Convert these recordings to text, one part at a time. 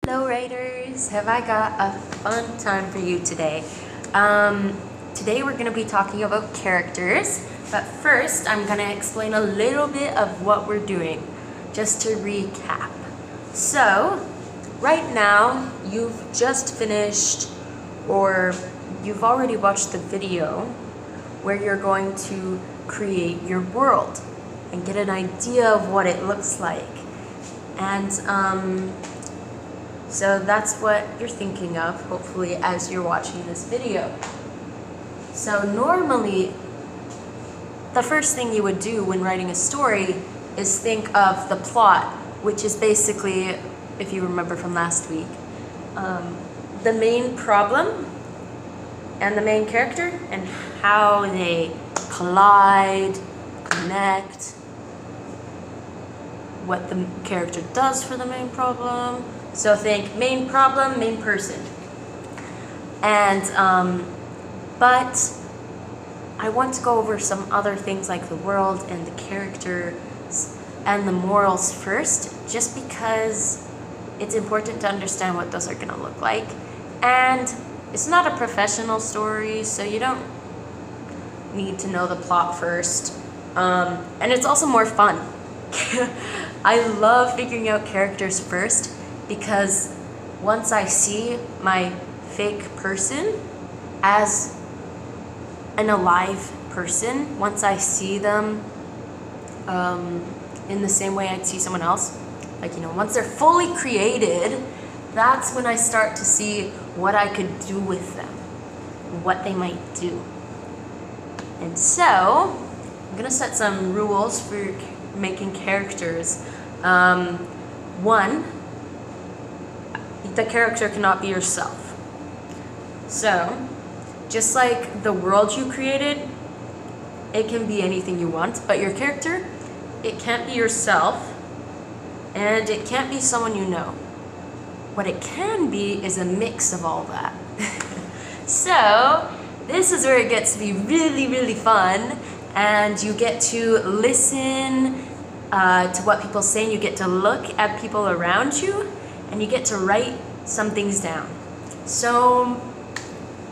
Hello writers, have I got a fun time for you today. Today we're going to be talking about characters, but first I'm going to explain a little bit of what we're doing, just to recap. So, right now you've just finished, or you've already watched the video where you're going to create your world and get an idea of what it looks like. And so that's what you're thinking of, hopefully, as you're watching this video. So normally, the first thing you would do when writing a story is think of the plot, which is basically, if you remember from last week, the main problem and the main character and how they collide, connect, what the character does for the main problem. So think main problem, main person. And, but I want to go over some other things like the world and the characters and the morals first, just because it's important to understand what those are going to look like. And it's not a professional story, so you don't need to know the plot first. And it's also more fun. I love figuring out characters first, because once I see my fake person as an alive person, once I see them in the same way I'd see someone else, like, once they're fully created, that's when I start to see what I could do with them, what they might do. And so, I'm gonna set some rules for making characters. One, the character cannot be yourself. So, just like the world you created, it can be anything you want, but your character, it can't be yourself, and it can't be someone you know. What it can be is a mix of all that. So, this is where it gets to be really, really fun, and you get to listen to what people say, and you get to look at people around you, and you get to write some things down. So,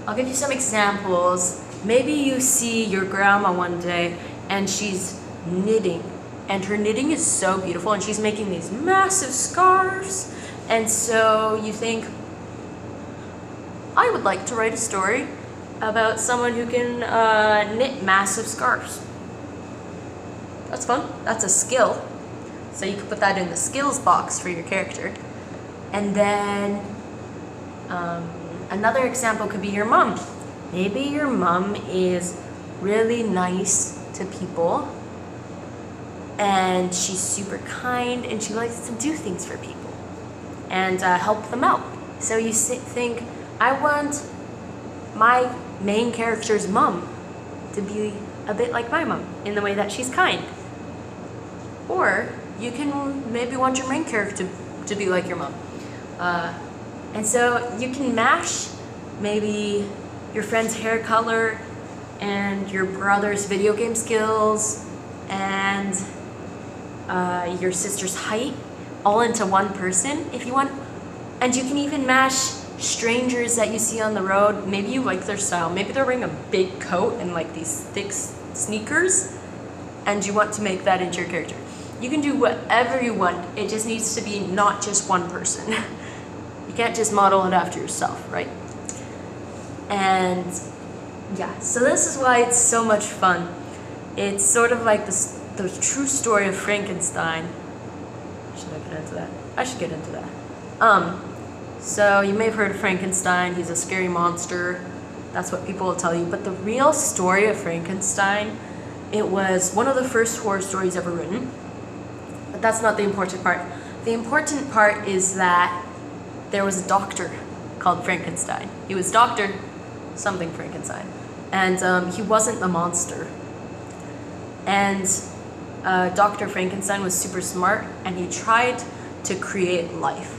I'll give you some examples. Maybe you see your grandma one day and she's knitting, and her knitting is so beautiful, and she's making these massive scarves. And so you think, I would like to write a story about someone who can knit massive scarves. That's fun. That's a skill. So you could put that in the skills box for your character. And then another example could be your mom. Maybe your mom is really nice to people, and she's super kind, and she likes to do things for people and help them out. So you think, I want my main character's mom to be a bit like my mom in the way that she's kind. Or you can maybe want your main character to be like your mom. And so you can mash maybe your friend's hair color and your brother's video game skills and your sister's height all into one person if you want. And you can even mash strangers that you see on the road. Maybe you like their style. Maybe they're wearing a big coat and like these thick sneakers, and you want to make that into your character. You can do whatever you want. It just needs to be not just one person. You can't just model it after yourself, right? And yeah, so this is why it's so much fun. It's sort of like the true story of Frankenstein. Should I get into that? I should get into that. So you may have heard of Frankenstein. He's a scary monster. That's what people will tell you. But the real story of Frankenstein, it was one of the first horror stories ever written. But that's not the important part. The important part is that there was a doctor called Frankenstein. He was Dr. something Frankenstein. And he wasn't the monster. And Dr. Frankenstein was super smart, and he tried to create life.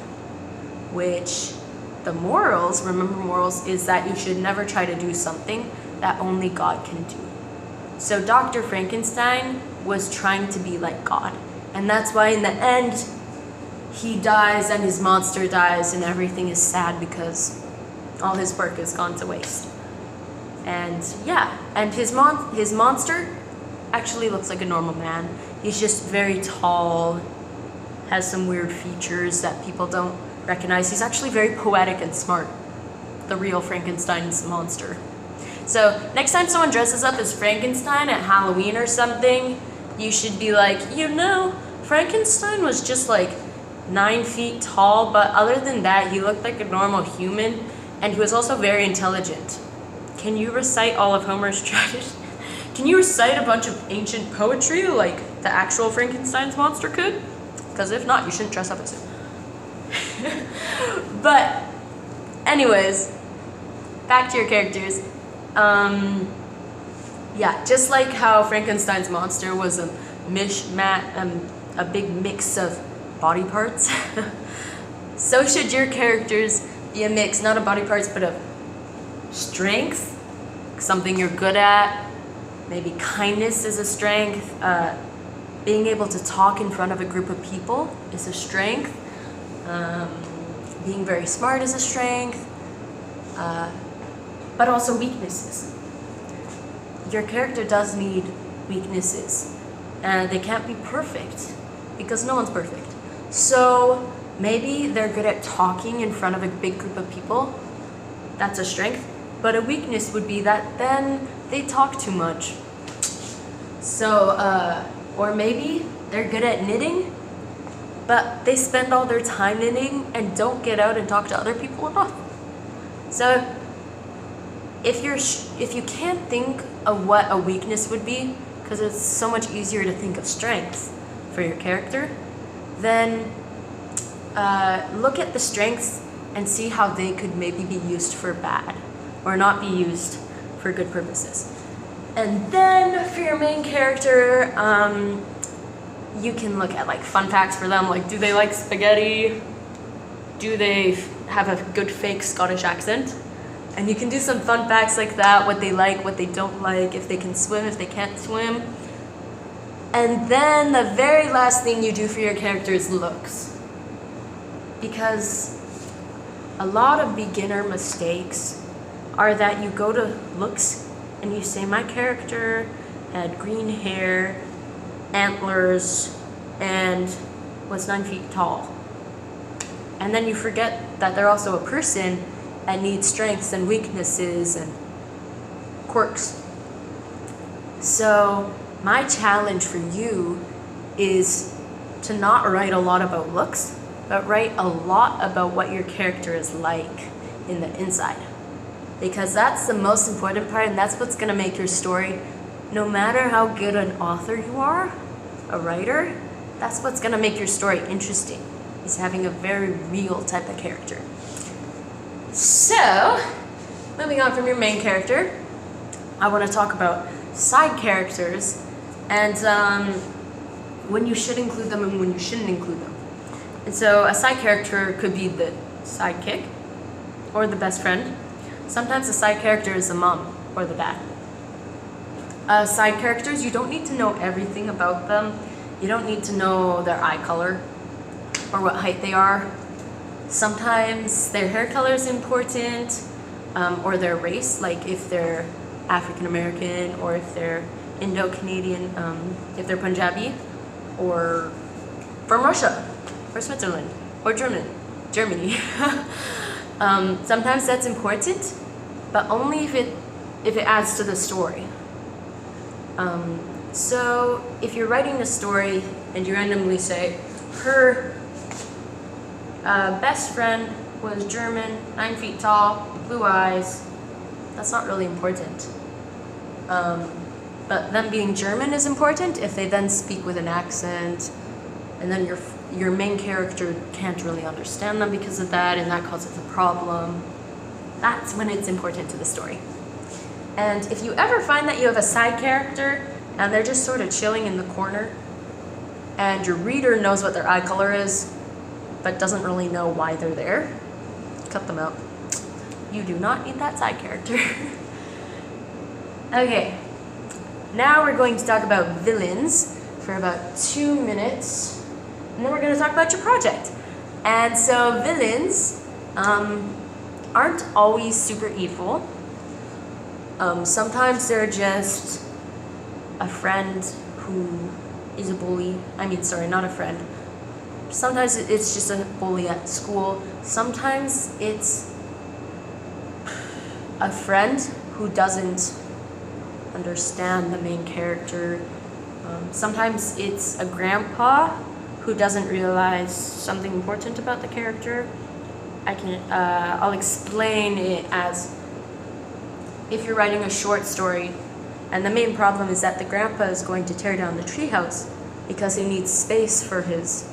Which, the morals, remember morals, is that you should never try to do something that only God can do. So Dr. Frankenstein was trying to be like God. And that's why in the end, he dies and his monster dies and everything is sad because all his work has gone to waste. And yeah, and his monster actually looks like a normal man. He's just very tall, has some weird features that people don't recognize. He's actually very poetic and smart. The real Frankenstein's monster. So next time someone dresses up as Frankenstein at Halloween or something, you should be like, you know, Frankenstein was just like 9 feet tall, but other than that, he looked like a normal human, and he was also very intelligent. Can you recite all of Homer's tragedy? Can you recite a bunch of ancient poetry like the actual Frankenstein's monster could? Because if not, you shouldn't dress up as him. But anyways, back to your characters. Yeah, just like how Frankenstein's monster was a a big mix of body parts, so should your characters be a mix, not of body parts, but of strength, something you're good at. Maybe kindness is a strength. Being able to talk in front of a group of people is a strength. Being very smart is a strength. But also weaknesses. Your character does need weaknesses. And they can't be perfect, because no one's perfect. So maybe they're good at talking in front of a big group of people. That's a strength. But a weakness would be that then they talk too much. So, or maybe they're good at knitting, but they spend all their time knitting and don't get out and talk to other people enough. So if you can't think of what a weakness would be, because it's so much easier to think of strengths for your character, then look at the strengths and see how they could maybe be used for bad or not be used for good purposes. And then for your main character, you can look at like fun facts for them, like do they like spaghetti? Do they have a good fake Scottish accent? And you can do some fun facts like that, what they like, what they don't like, if they can swim, if they can't swim. And then the very last thing you do for your character is looks. Because a lot of beginner mistakes are that you go to looks and you say, my character had green hair, antlers, and was 9 feet tall. And then you forget that they're also a person and need strengths and weaknesses and quirks. So my challenge for you is to not write a lot about looks, but write a lot about what your character is like in the inside. Because that's the most important part, and that's what's gonna make your story, no matter how good an author you are, a writer, that's what's gonna make your story interesting, is having a very real type of character. So, moving on from your main character, I want to talk about side characters and when you should include them and when you shouldn't include them. And so a side character could be the sidekick or the best friend. Sometimes a side character is the mom or the dad. Side characters, you don't need to know everything about them. You don't need to know their eye color or what height they are. Sometimes their hair color is important, or their race, like if they're African American or if they're Indo-Canadian, if they're Punjabi, or from Russia, or Switzerland, or Germany. Sometimes that's important, but only if it adds to the story. So if you're writing a story and you randomly say, her best friend was German, 9 feet tall, blue eyes, that's not really important. But them being German is important if they then speak with an accent, and then your main character can't really understand them because of that, and that causes a problem. That's when it's important to the story. And if you ever find that you have a side character and they're just sort of chilling in the corner, and your reader knows what their eye color is, but doesn't really know why they're there, cut them out. You do not need that side character. Okay, now we're going to talk about villains for about 2 minutes, and then we're going to talk about your project. And so villains aren't always super evil. Sometimes they're just a friend who is a bully. I mean, sorry, not a friend. Sometimes it's just a bully at school. Sometimes it's a friend who doesn't understand the main character. Sometimes it's a grandpa who doesn't realize something important about the character. I'll explain it as if you're writing a short story and the main problem is that the grandpa is going to tear down the treehouse because he needs space for his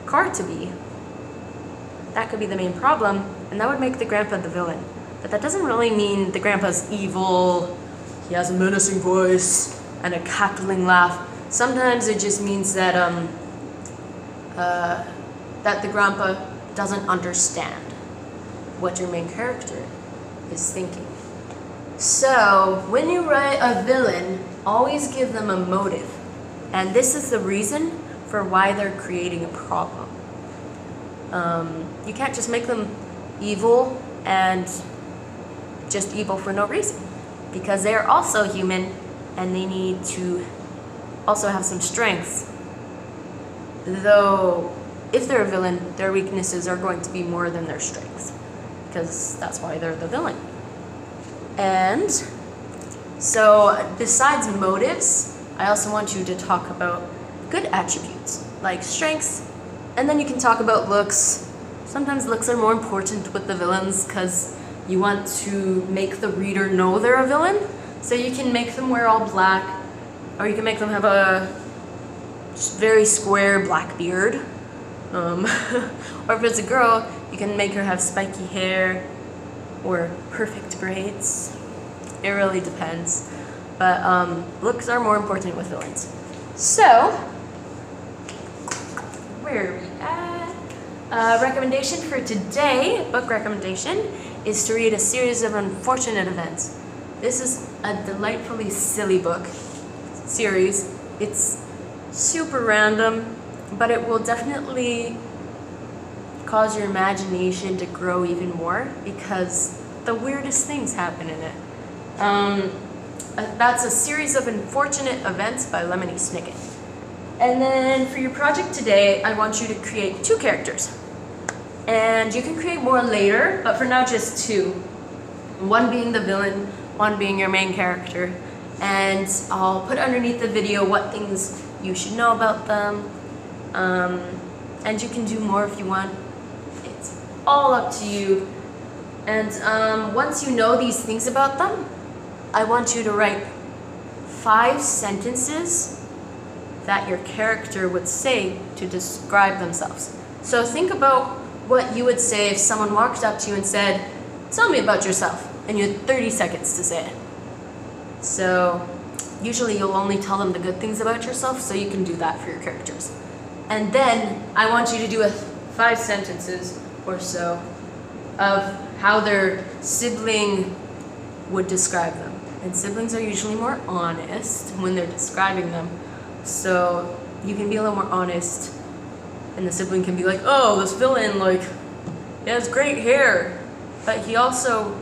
car to be. That could be the main problem, and that would make the grandpa the villain. But that doesn't really mean the grandpa's evil, he has a menacing voice and a cackling laugh. Sometimes it just means that that the grandpa doesn't understand what your main character is thinking. So when you write a villain, always give them a motive. And this is the reason for why they're creating a problem. You can't just make them evil and just evil for no reason, because they are also human and they need to also have some strengths. Though if they're a villain, their weaknesses are going to be more than their strengths, because that's why they're the villain. And so besides motives, I also want you to talk about good attributes like strengths, and then you can talk about looks. Sometimes looks are more important with the villains because you want to make the reader know they're a villain. So you can make them wear all black, or you can make them have a very square black beard. Or if it's a girl, you can make her have spiky hair or perfect braids. It really depends. But looks are more important with villains. So, where are we at? Recommendation for today, book recommendation, is to read A Series of Unfortunate Events. This is a delightfully silly book series. It's super random, but it will definitely cause your imagination to grow even more because the weirdest things happen in it. That's A Series of Unfortunate Events by Lemony Snicket. And then for your project today, I want you to create 2 characters. And you can create more later, but for now just 2. One being the villain, one being your main character. And I'll put underneath the video what things you should know about them. And you can do more if you want. It's all up to you. And once you know these things about them, I want you to write 5 sentences that your character would say to describe themselves. So think about what you would say if someone walked up to you and said, "Tell me about yourself," and you had 30 seconds to say it. So usually you'll only tell them the good things about yourself, so you can do that for your characters. And then I want you to do 5 sentences or so of how their sibling would describe them. And siblings are usually more honest when they're describing them. So you can be a little more honest, and the sibling can be like, "Oh, this villain, like, he has great hair, but he also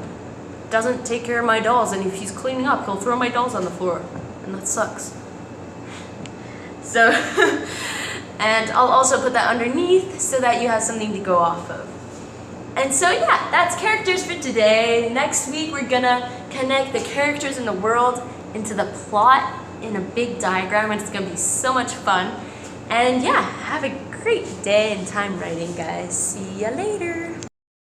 doesn't take care of my dolls, and if he's cleaning up, he'll throw my dolls on the floor, and that sucks." So, and I'll also put that underneath so that you have something to go off of. And so yeah, that's characters for today. Next week we're gonna connect the characters in the world into the plot in a big diagram, and it's gonna be so much fun. And yeah, have a great day and time writing, guys. See ya later.